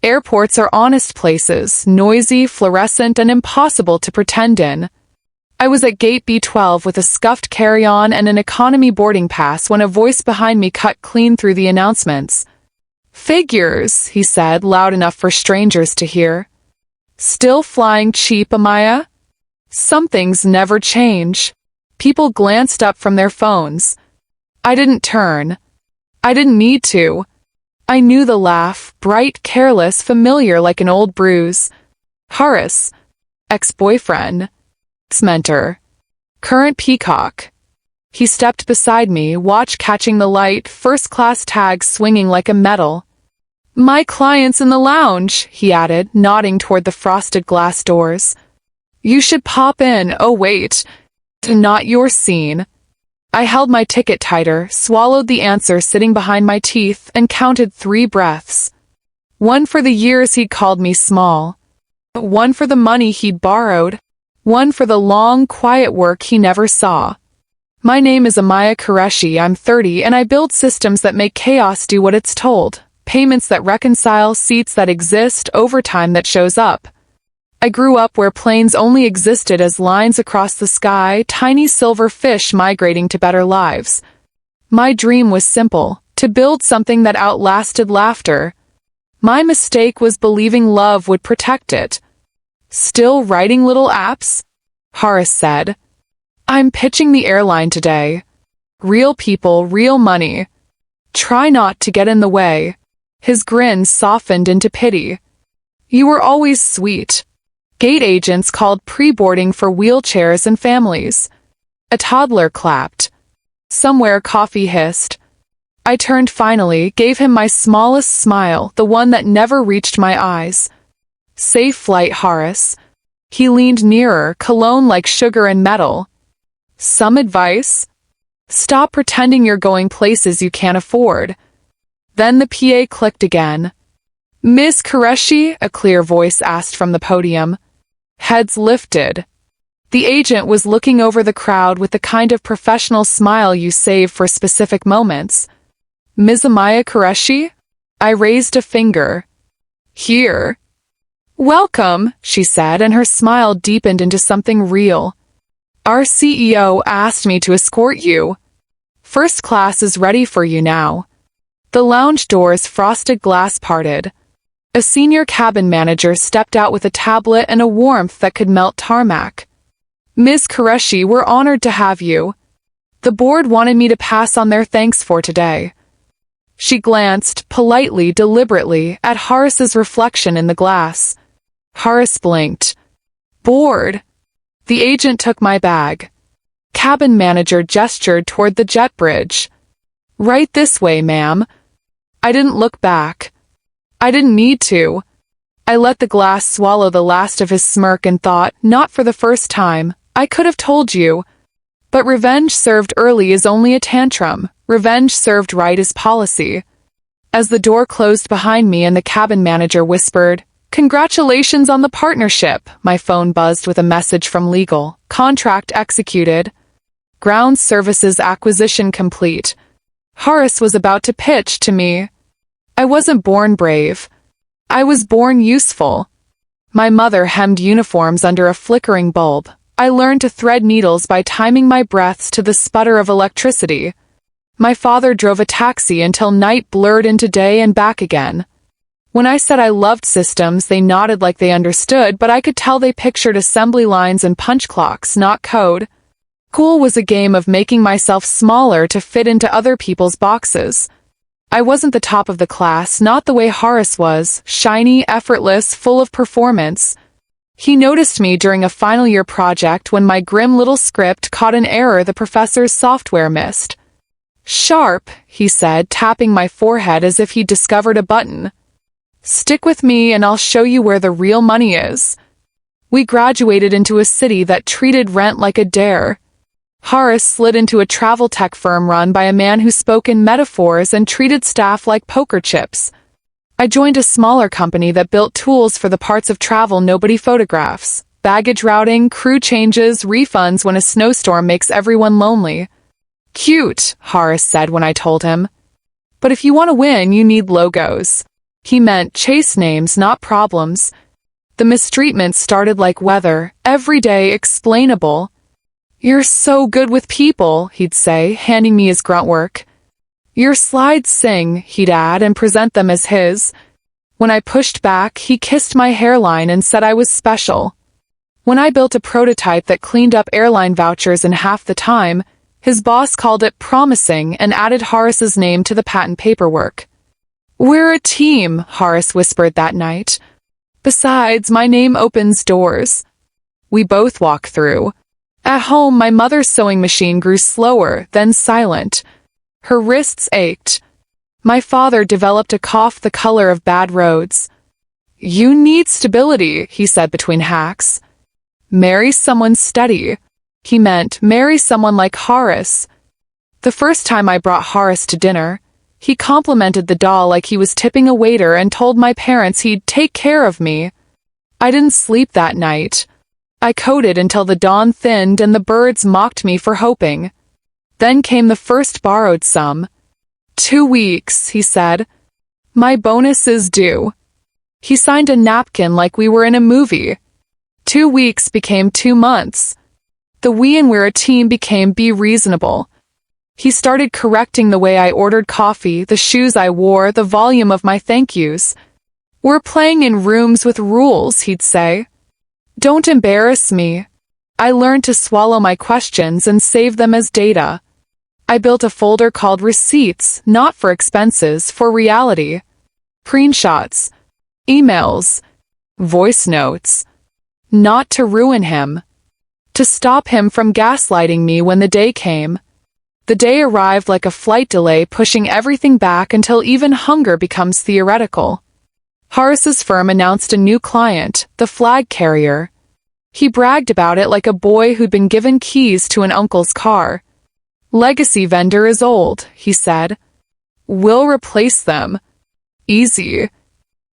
Airports are honest places, noisy, fluorescent, and impossible to pretend in. I was at gate B12 with a scuffed carry-on and an economy boarding pass when a voice behind me cut clean through the announcements. "Figures," he said, loud enough for strangers to hear. "Still flying cheap, Amaya?" Some things never change. People glanced up from their phones. I didn't turn. I didn't need to. I knew the laugh, bright, careless, familiar like an old bruise. Horace, ex-boyfriend, ex-mentor, current peacock. He stepped beside me, watch catching the light, first-class tag swinging like a medal. "My client's in the lounge," he added, nodding toward the frosted glass doors. "You should pop in. Oh, wait. Not your scene." I held my ticket tighter, swallowed the answer sitting behind my teeth, and counted 3 breaths. One for the years he'd called me small. One for the money he'd borrowed. One for the long, quiet work he never saw. My name is Amaya Qureshi. I'm 30, and I build systems that make chaos do what it's told. Payments that reconcile, seats that exist, overtime that shows up. I grew up where planes only existed as lines across the sky, tiny silver fish migrating to better lives. My dream was simple, to build something that outlasted laughter. My mistake was believing love would protect it. "Still writing little apps?" Horace said. "I'm pitching the airline today. Real people, real money. Try not to get in the way." His grin softened into pity. "You were always sweet." Gate agents called pre-boarding for wheelchairs and families. A toddler clapped. Somewhere coffee hissed. I turned finally, gave him my smallest smile, the one that never reached my eyes. "Safe flight, Horace." He leaned nearer, cologne like sugar and metal. "Some advice? Stop pretending you're going places you can't afford." Then the PA clicked again. "Miss Qureshi?" a clear voice asked from the podium. Heads lifted. The agent was looking over the crowd with the kind of professional smile you save for specific moments. "Ms. Amaya Qureshi?" I raised a finger. "Here." "Welcome," she said, and her smile deepened into something real. "Our CEO asked me to escort you. First class is ready for you now." The lounge doors' frosted glass parted. A senior cabin manager stepped out with a tablet and a warmth that could melt tarmac. "Ms. Qureshi, we're honored to have you. The board wanted me to pass on their thanks for today." She glanced, politely, deliberately, at Horace's reflection in the glass. Horace blinked. "Board." The agent took my bag. Cabin manager gestured toward the jet bridge. "Right this way, ma'am." I didn't look back. I didn't need to. I let the glass swallow the last of his smirk and thought, not for the first time, I could have told you. But revenge served early is only a tantrum. Revenge served right is policy. As the door closed behind me and the cabin manager whispered, "Congratulations on the partnership," my phone buzzed with a message from legal. "Contract executed. Ground services acquisition complete." Horace was about to pitch to me. I wasn't born brave. I was born useful. My mother hemmed uniforms under a flickering bulb. I learned to thread needles by timing my breaths to the sputter of electricity. My father drove a taxi until night blurred into day and back again. When I said I loved systems, they nodded like they understood, but I could tell they pictured assembly lines and punch clocks, not code. School was a game of making myself smaller to fit into other people's boxes. I wasn't the top of the class, not the way Horace was, shiny, effortless, full of performance. He noticed me during a final year project when my grim little script caught an error the professor's software missed. "Sharp," he said, tapping my forehead as if he'd discovered a button. "Stick with me and I'll show you where the real money is." We graduated into a city that treated rent like a dare. Horace slid into a travel tech firm run by a man who spoke in metaphors and treated staff like poker chips. I joined a smaller company that built tools for the parts of travel nobody photographs. Baggage routing, crew changes, refunds when a snowstorm makes everyone lonely. "Cute," Horace said when I told him. "But if you want to win, you need logos." He meant chase names, not problems. The mistreatment started like weather, every day explainable. "You're so good with people," he'd say, handing me his grunt work. "Your slides sing," he'd add and present them as his. When I pushed back, he kissed my hairline and said I was special. When I built a prototype that cleaned up airline vouchers in half the time, his boss called it promising and added Horace's name to the patent paperwork. "We're a team," Horace whispered that night. "Besides, my name opens doors." We both walked through. At home, my mother's sewing machine grew slower, then silent. Her wrists ached. My father developed a cough the color of bad roads. "You need stability," he said between hacks. "Marry someone steady." He meant marry someone like Horace. The first time I brought Horace to dinner, he complimented the doll like he was tipping a waiter and told my parents he'd take care of me. I didn't sleep that night. I coded until the dawn thinned and the birds mocked me for hoping. Then came the first borrowed sum. 2 weeks, he said. "My bonus is due." He signed a napkin like we were in a movie. 2 weeks became 2 months. The "we and we're a team" became "be reasonable." He started correcting the way I ordered coffee, the shoes I wore, the volume of my thank yous. "We're playing in rooms with rules," he'd say. "Don't embarrass me." I learned to swallow my questions and save them as data. I built a folder called Receipts, not for expenses, for reality. Screenshots, emails, voice notes. Not to ruin him. To stop him from gaslighting me when the day came. The day arrived like a flight delay, pushing everything back until even hunger becomes theoretical. Horace's firm announced a new client, the flag carrier. He bragged about it like a boy who'd been given keys to an uncle's car. "Legacy vendor is old," he said. "We'll replace them. Easy."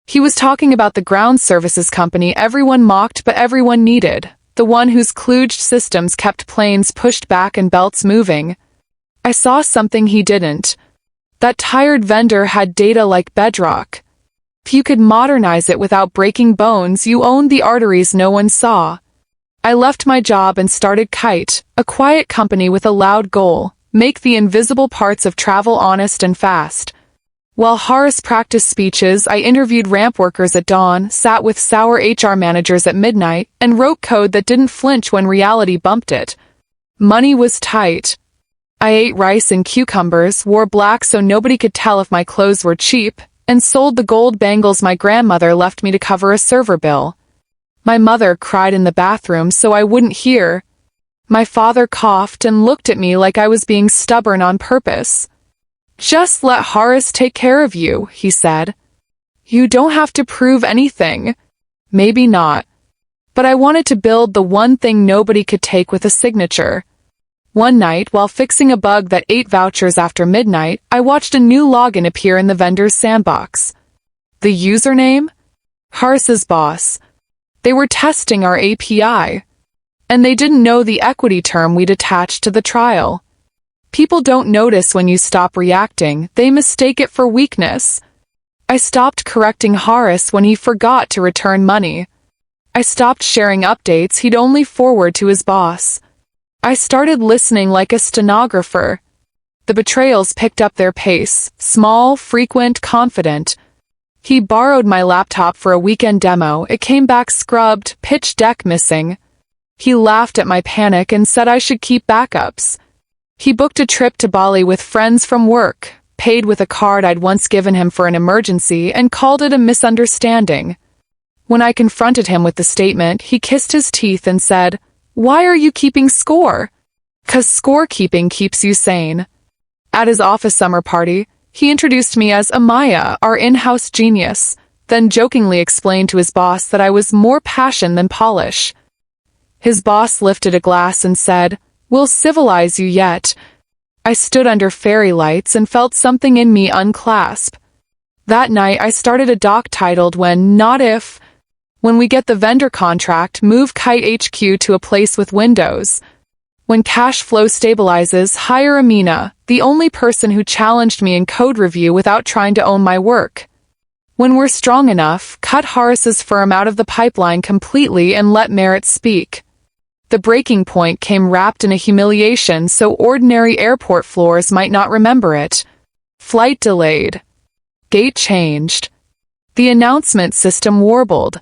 He was talking about the ground services company everyone mocked but everyone needed, the one whose kludged systems kept planes pushed back and belts moving. I saw something he didn't. That tired vendor had data like bedrock. If you could modernize it without breaking bones, you owned the arteries no one saw. I left my job and started Kite, a quiet company with a loud goal: make the invisible parts of travel honest and fast. While Horace practiced speeches, I interviewed ramp workers at dawn, sat with sour HR managers at midnight, and wrote code that didn't flinch when reality bumped it. Money was tight. I ate rice and cucumbers, wore black so nobody could tell if my clothes were cheap, and sold the gold bangles my grandmother left me to cover a server bill. My mother cried in the bathroom so I wouldn't hear. My father coughed and looked at me like I was being stubborn on purpose. "Just let Horace take care of you," he said. "You don't have to prove anything." Maybe not. But I wanted to build the one thing nobody could take with a signature. One night, while fixing a bug that ate vouchers after midnight, I watched a new login appear in the vendor's sandbox. The username? Horace's boss. They were testing our API. And they didn't know the equity term we'd attached to the trial. People don't notice when you stop reacting, they mistake it for weakness. I stopped correcting Horace when he forgot to return money. I stopped sharing updates he'd only forward to his boss. I started listening like a stenographer. The betrayals picked up their pace, small, frequent, confident. He borrowed my laptop for a weekend demo. It came back scrubbed, pitch deck missing. He laughed at my panic and said I should keep backups. He booked a trip to Bali with friends from work, paid with a card I'd once given him for an emergency, and called it a misunderstanding. When I confronted him with the statement, he kissed his teeth and said, "Why are you keeping score?" "'Cause scorekeeping keeps you sane." At his office summer party, he introduced me as Amaya, our in-house genius, then jokingly explained to his boss that I was more passion than polish. His boss lifted a glass and said, "We'll civilize you yet." I stood under fairy lights and felt something in me unclasp. That night I started a doc titled "When Not If." When we get the vendor contract, move Kite HQ to a place with windows. When cash flow stabilizes, hire Amina, the only person who challenged me in code review without trying to own my work. When we're strong enough, cut Horace's firm out of the pipeline completely and let merit speak. The breaking point came wrapped in a humiliation so ordinary airport floors might not remember it. Flight delayed. Gate changed. The announcement system warbled.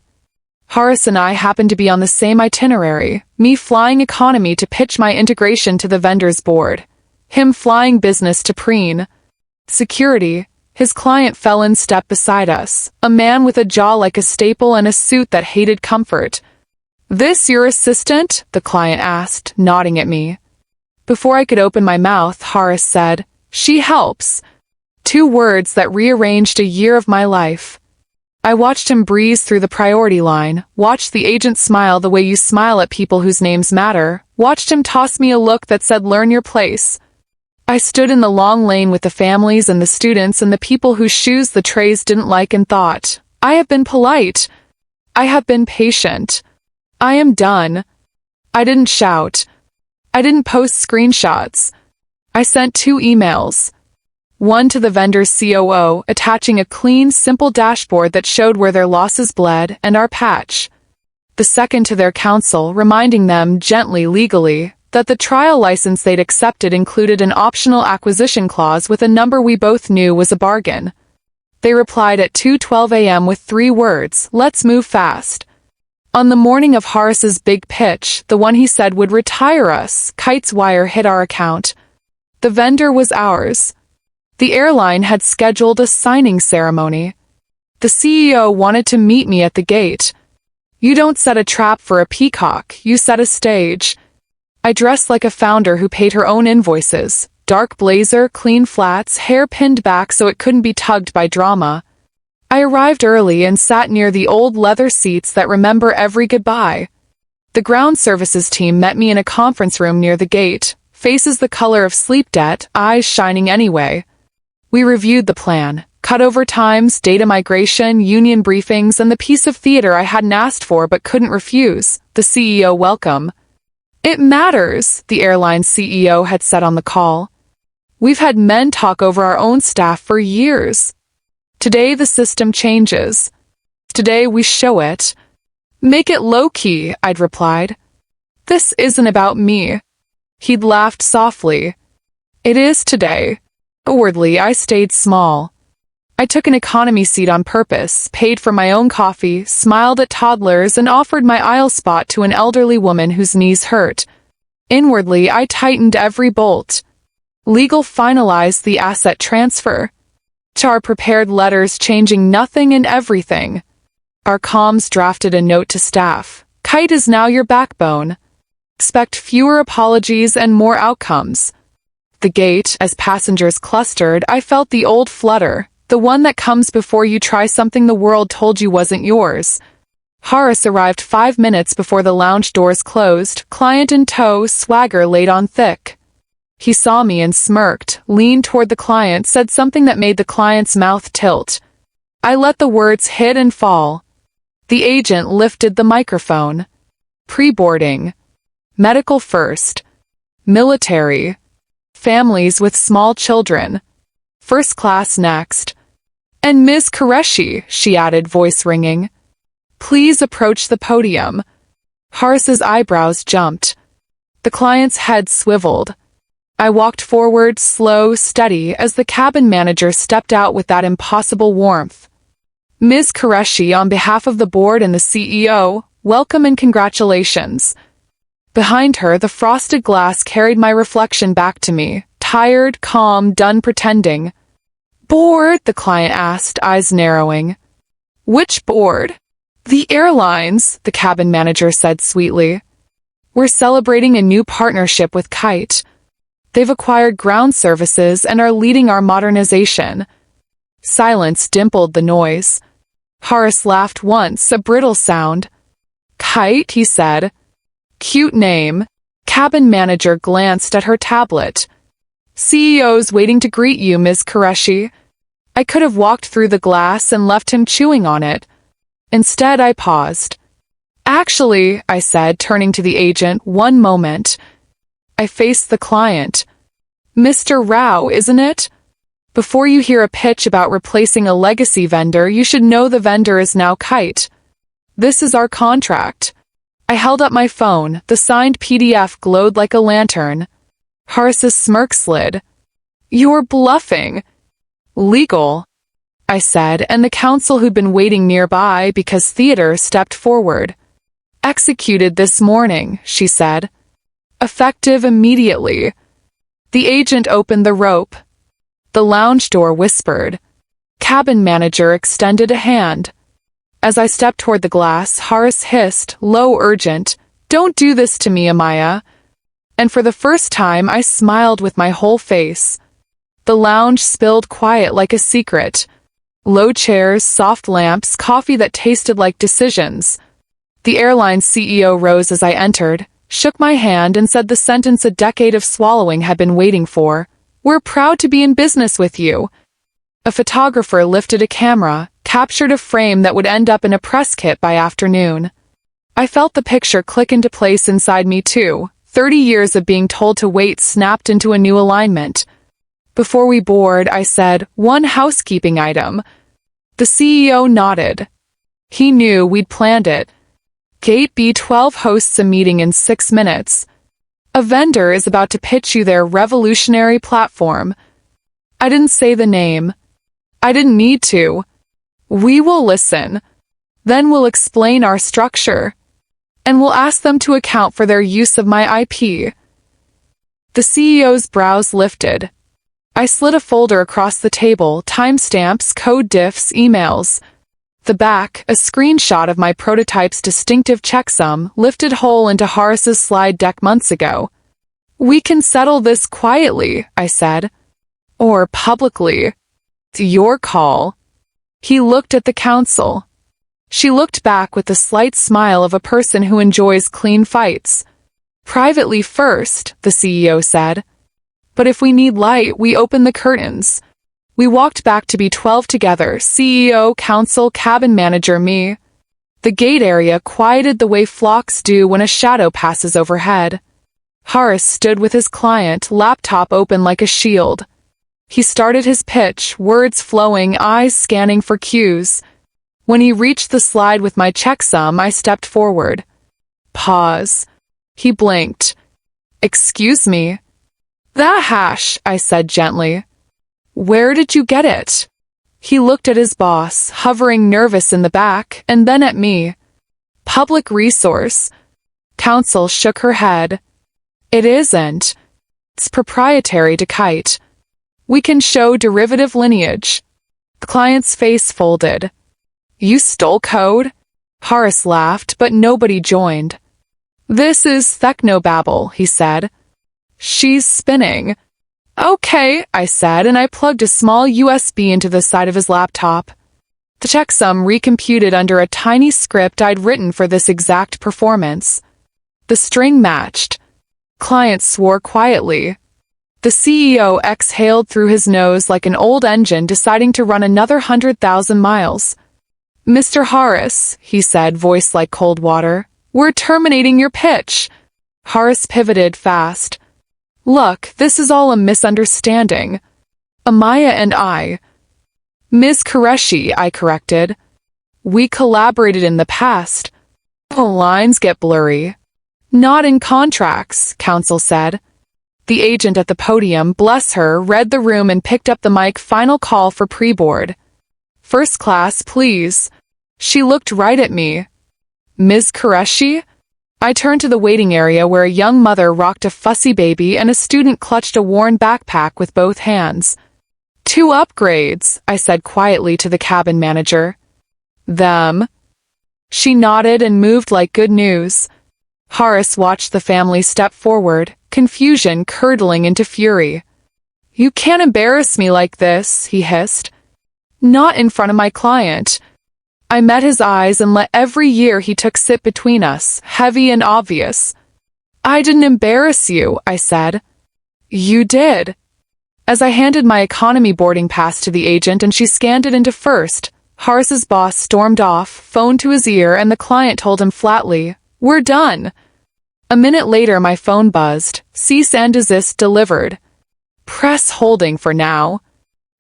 Horace and I happened to be on the same itinerary, me flying economy to pitch my integration to the vendor's board. Him flying business to preen. Security. His client fell in step beside us, a man with a jaw like a staple and a suit that hated comfort. "This your assistant?" the client asked, nodding at me. Before I could open my mouth, Horace said, "She helps." 2 words that rearranged a year of my life. I watched him breeze through the priority line, watched the agent smile the way you smile at people whose names matter, watched him toss me a look that said, "Learn your place." I stood in the long lane with the families and the students and the people whose shoes the trays didn't like and thought, I have been polite. I have been patient. I am done. I didn't shout. I didn't post screenshots. I sent 2 emails. One to the vendor's COO, attaching a clean, simple dashboard that showed where their losses bled and our patch. The second to their counsel, reminding them, gently, legally, that the trial license they'd accepted included an optional acquisition clause with a number we both knew was a bargain. They replied at 2:12 a.m. with 3 words, "Let's move fast." On the morning of Horace's big pitch, the one he said would retire us, Kite's wire hit our account. The vendor was ours. The airline had scheduled a signing ceremony. The CEO wanted to meet me at the gate. You don't set a trap for a peacock, you set a stage. I dressed like a founder who paid her own invoices. Dark blazer, clean flats, hair pinned back so it couldn't be tugged by drama. I arrived early and sat near the old leather seats that remember every goodbye. The ground services team met me in a conference room near the gate, faces the color of sleep debt, eyes shining anyway. We reviewed the plan, cutover times, data migration, union briefings, and the piece of theater I hadn't asked for but couldn't refuse, the CEO welcome. "It matters," the airline CEO had said on the call. "We've had men talk over our own staff for years. Today the system changes. Today we show it." "Make it low-key," I'd replied. "This isn't about me." He'd laughed softly. "It is today." Outwardly, I stayed small. I took an economy seat on purpose, paid for my own coffee, smiled at toddlers, and offered my aisle spot to an elderly woman whose knees hurt. Inwardly, I tightened every bolt. Legal finalized the asset transfer. HR prepared letters changing nothing and everything. Our comms drafted a note to staff. "Kite is now your backbone. Expect fewer apologies and more outcomes." The gate, as passengers clustered, I felt the old flutter, the one that comes before you try something the world told you wasn't yours. Horace arrived 5 minutes before the lounge doors closed, client in tow, swagger laid on thick. He saw me and smirked, leaned toward the client, said something that made the client's mouth tilt. I let the words hit and fall. The agent lifted the microphone. Pre-boarding. Medical first. Military. Families with small children. First class next. "And Ms. Qureshi," she added, voice ringing. "Please approach the podium." Horace's eyebrows jumped. The client's head swiveled. I walked forward, slow, steady, as the cabin manager stepped out with that impossible warmth. "Ms. Qureshi, on behalf of the board and the CEO, welcome and congratulations." Behind her, the frosted glass carried my reflection back to me, tired, calm, done pretending. "Board?" the client asked, eyes narrowing. "Which board?" "The airlines," the cabin manager said sweetly. "We're celebrating a new partnership with Kite. They've acquired ground services and are leading our modernization." Silence dimpled the noise. Horace laughed once, a brittle sound. "Kite," he said. "Cute name." Cabin manager glanced at her tablet. "CEO's waiting to greet you, Ms. Qureshi." I could have walked through the glass and left him chewing on it. Instead, I paused. "Actually," I said, turning to the agent, "one moment." I faced the client. "Mr. Rao, isn't it?" Before you hear a pitch about replacing a legacy vendor, you should know the vendor is now Kite. This is our contract. I held up my phone. The signed PDF glowed like a lantern. Horace's smirk slid. You're bluffing. Legal, I said, and the counsel who'd been waiting nearby because theater stepped forward. Executed this morning, she said. Effective immediately. The agent opened the rope. The lounge door whispered. Cabin manager extended a hand. As I stepped toward the glass, Horace hissed, low, urgent, "Don't do this to me, Amaya." And for the first time, I smiled with my whole face. The lounge spilled quiet like a secret. Low chairs, soft lamps, coffee that tasted like decisions. The airline CEO rose as I entered, shook my hand, and said the sentence a decade of swallowing had been waiting for. "We're proud to be in business with you." A photographer lifted a camera, captured a frame that would end up in a press kit by afternoon. I felt the picture click into place inside me too. 30 years of being told to wait snapped into a new alignment. Before we board, I said, "One housekeeping item." The CEO nodded. He knew we'd planned it. Gate B12 hosts a meeting in 6 minutes. A vendor is about to pitch you their revolutionary platform. I didn't say the name. I didn't need to. We will listen. Then we'll explain our structure. And we'll ask them to account for their use of my IP. The CEO's brows lifted. I slid a folder across the table, timestamps, code diffs, emails. The back, a screenshot of my prototype's distinctive checksum, lifted whole into Horace's slide deck months ago. "We can settle this quietly," I said. "Or publicly. It's your call." He looked at the counsel. She looked back with the slight smile of a person who enjoys clean fights. "Privately first," the CEO said. "But if we need light, we open the curtains." We walked back to B12 together, CEO, counsel, cabin manager, me. The gate area quieted the way flocks do when a shadow passes overhead. Horace stood with his client, laptop open like a shield. He started his pitch, words flowing, eyes scanning for cues. When he reached the slide with my checksum, I stepped forward. Pause. He blinked. "Excuse me." "That hash," I said gently. "Where did you get it?" He looked at his boss, hovering nervous in the back, and then at me. "Public resource." Counsel shook her head. "It isn't. It's proprietary to Kite. We can show derivative lineage." The client's face folded. "You stole code?" Horace laughed, but nobody joined. "This is technobabble," he said. "She's spinning." "Okay," I said, and I plugged a small USB into the side of his laptop. The checksum recomputed under a tiny script I'd written for this exact performance. The string matched. Client swore quietly. The CEO exhaled through his nose like an old engine deciding to run another 100,000 miles. "Mr. Horace," he said, voice like cold water, "we're terminating your pitch." Horace pivoted fast. "Look, this is all a misunderstanding. Amaya and I." "Ms. Qureshi," I corrected. "We collaborated in the past." "The lines get blurry." "Not in contracts," counsel said. The agent at the podium, bless her, read the room and picked up the mic. "Final call for pre-board. First class, please." She looked right at me. "Ms. Qureshi?" I turned to the waiting area where a young mother rocked a fussy baby and a student clutched a worn backpack with both hands. "2 upgrades," I said quietly to the cabin manager. "Them?" She nodded and moved like good news. Horace watched the family step forward, confusion curdling into fury. "You can't embarrass me like this," he hissed. "Not in front of my client." I met his eyes and let every year he took sit between us, heavy and obvious. "I didn't embarrass you," I said. "You did." As I handed my economy boarding pass to the agent and she scanned it into first, Horace's boss stormed off, phone to his ear, and the client told him flatly, "We're done." A minute later my phone buzzed. Cease and desist delivered. "Press holding for now."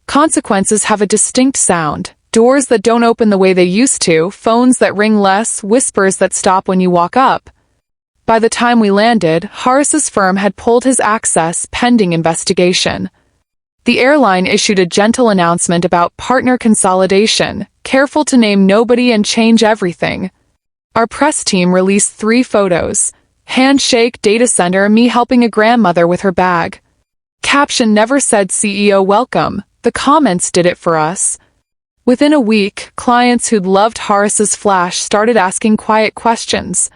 Consequences have a distinct sound. Doors that don't open the way they used to, phones that ring less, whispers that stop when you walk up. By the time we landed, Horace's firm had pulled his access pending investigation. The airline issued a gentle announcement about partner consolidation, careful to name nobody and change everything. Our press team released 3 photos. Handshake, data center, me helping a grandmother with her bag. Caption never said CEO welcome. The comments did it for us. Within a week, clients who'd loved Horace's flash started asking quiet questions.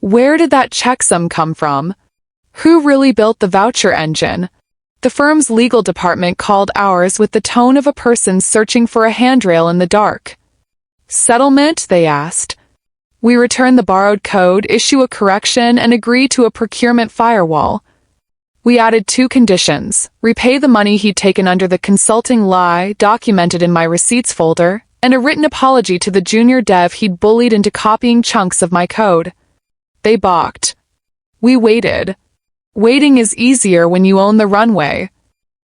Where did that checksum come from? Who really built the voucher engine? The firm's legal department called ours with the tone of a person searching for a handrail in the dark. Settlement, they asked. We return the borrowed code, issue a correction, and agree to a procurement firewall. We added 2 conditions: repay the money he'd taken under the consulting lie documented in my receipts folder, and a written apology to the junior dev he'd bullied into copying chunks of my code. They balked. We waited. Waiting is easier when you own the runway.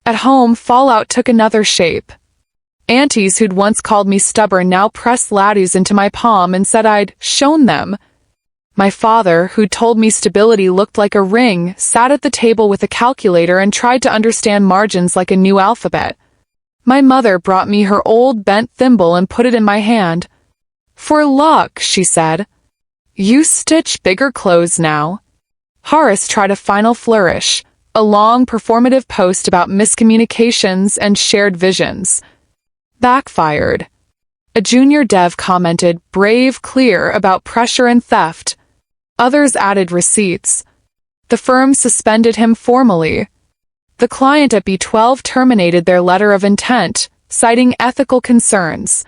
At home, fallout took another shape. Aunties who'd once called me stubborn now pressed laddies into my palm and said I'd shown them. My father, who'd told me stability looked like a ring, sat at the table with a calculator and tried to understand margins like a new alphabet. My mother brought me her old bent thimble and put it in my hand. For luck, she said. You stitch bigger clothes now. Horace tried a final flourish, a long performative post about miscommunications and shared visions. Backfired. A junior dev commented, brave, clear, about pressure and theft. Others added receipts. The firm suspended him formally. The client at B12 terminated their letter of intent, citing ethical concerns.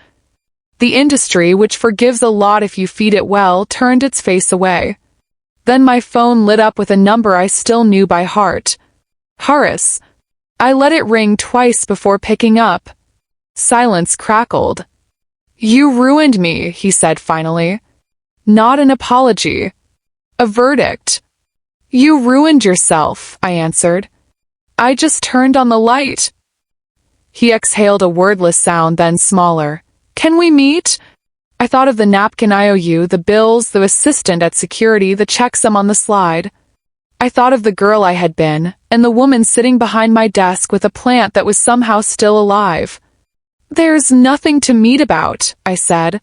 The industry, which forgives a lot if you feed it well, turned its face away. Then my phone lit up with a number I still knew by heart. Horace. I let it ring twice before picking up. Silence crackled. You ruined me, he said finally. Not an apology. A verdict. You ruined yourself, I answered. I just turned on the light. He exhaled a wordless sound, then smaller. Can we meet? I thought of the napkin IOU, the bills, the assistant at security, the checksum on the slide. I thought of the girl I had been, and the woman sitting behind my desk with a plant that was somehow still alive. There's nothing to meet about, I said.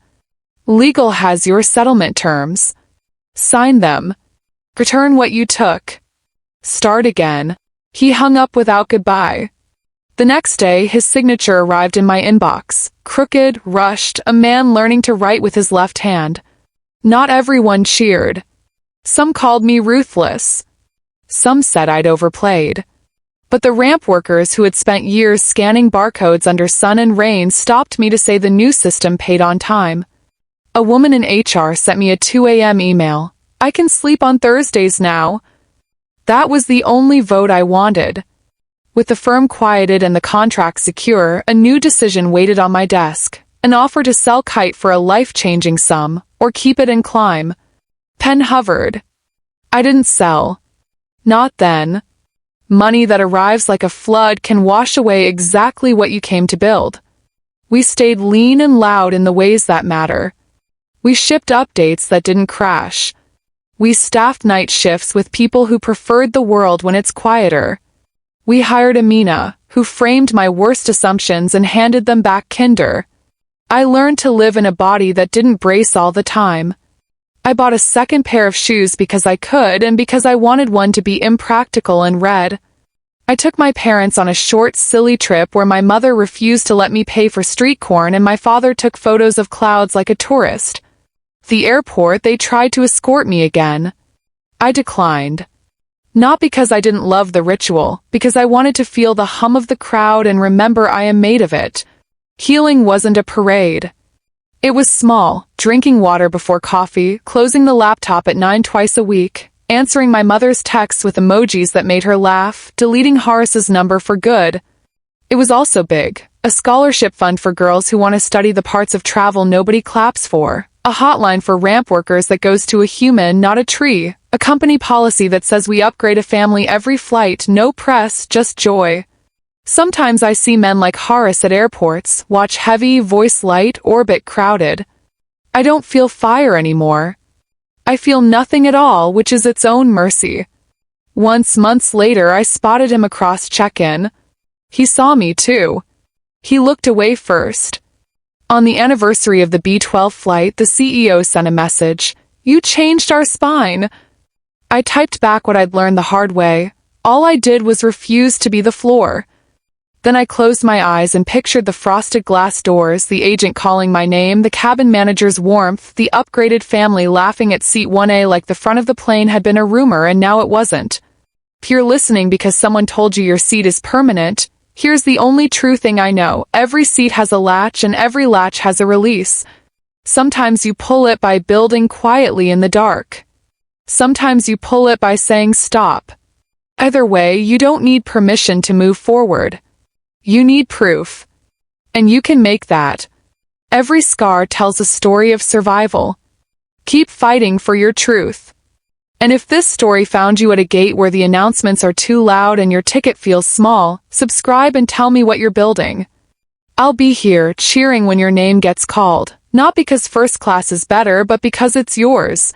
Legal has your settlement terms. Sign them. Return what you took. Start again. He hung up without goodbye. The next day, his signature arrived in my inbox. Crooked, rushed, a man learning to write with his left hand. Not everyone cheered. Some called me ruthless. Some said I'd overplayed. But the ramp workers who had spent years scanning barcodes under sun and rain stopped me to say the new system paid on time. A woman in HR sent me a 2 a.m. email. I can sleep on Thursdays now. That was the only vote I wanted. With the firm quieted and the contract secure, a new decision waited on my desk. An offer to sell Kite for a life-changing sum, or keep it and climb. Pen hovered. I didn't sell. Not then. Money that arrives like a flood can wash away exactly what you came to build. We stayed lean and loud in the ways that matter. We shipped updates that didn't crash. We staffed night shifts with people who preferred the world when it's quieter. We hired Amina, who framed my worst assumptions and handed them back kinder. I learned to live in a body that didn't brace all the time. I bought a second pair of shoes because I could and because I wanted one to be impractical and red. I took my parents on a short, silly trip where my mother refused to let me pay for street corn and my father took photos of clouds like a tourist. At the airport, they tried to escort me again. I declined. Not because I didn't love the ritual, because I wanted to feel the hum of the crowd and remember I am made of it. Healing wasn't a parade. It was small, drinking water before coffee, closing the laptop at 9 twice a week, answering my mother's texts with emojis that made her laugh, deleting Horace's number for good. It was also big, a scholarship fund for girls who want to study the parts of travel nobody claps for, a hotline for ramp workers that goes to a human, not a tree, a company policy that says we upgrade a family every flight, no press, just joy. Sometimes I see men like Horace at airports, watch heavy, voice light, orbit crowded. I don't feel fire anymore. I feel nothing at all, which is its own mercy. Once, months later, I spotted him across check-in. He saw me, too. He looked away first. On the anniversary of the B-12 flight, the CEO sent a message. "You changed our spine." I typed back what I'd learned the hard way. All I did was refuse to be the floor. Then I closed my eyes and pictured the frosted glass doors, the agent calling my name, the cabin manager's warmth, the upgraded family laughing at seat 1A like the front of the plane had been a rumor and now it wasn't. If you're listening because someone told you your seat is permanent, here's the only true thing I know. Every seat has a latch and every latch has a release. Sometimes you pull it by building quietly in the dark. Sometimes you pull it by saying stop. Either way, you don't need permission to move forward. You need proof. And you can make that. Every scar tells a story of survival. Keep fighting for your truth. And if this story found you at a gate where the announcements are too loud and your ticket feels small, subscribe and tell me what you're building. I'll be here, cheering when your name gets called, not because first class is better, but because it's yours.